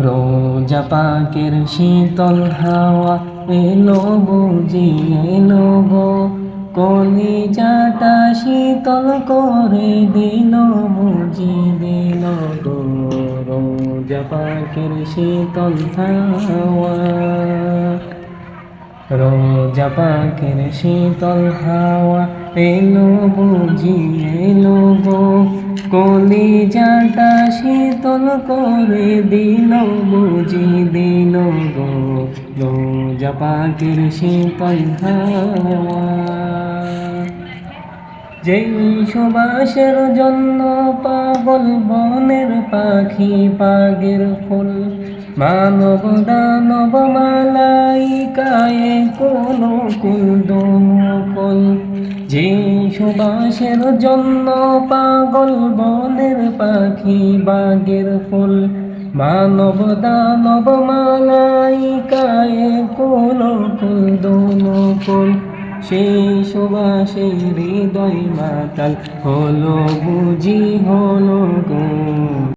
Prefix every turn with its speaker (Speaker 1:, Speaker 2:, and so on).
Speaker 1: রোজা পাকের শীতল হাওয়া এলো বুঝি এলো গো, কলিজাটা শীতল করে দিল বুঝি দিল গো। রোজা পাকের শীতল হাওয়া, রোজা পাকের শীতল হাওয়া এলো বুঝি এলো গো, কলিজাটা শীতল করে দিল বুঝি দিল গো। রোজা পাকের শীতল হাওয়া, যেই সুবাসের জন্য পাগল বনের পাখি পাগের ফুল, মানব দানব মালাইকায় কোন কুল দোকল। যে সুবাসের জন্য পাগল বনের পাখি বাগের ফুল, মানব দানব মালাইকায় কোন কুল দোকল। সেই সুবাসে হৃদয় মাতাল হলো বুঝি হলো গো।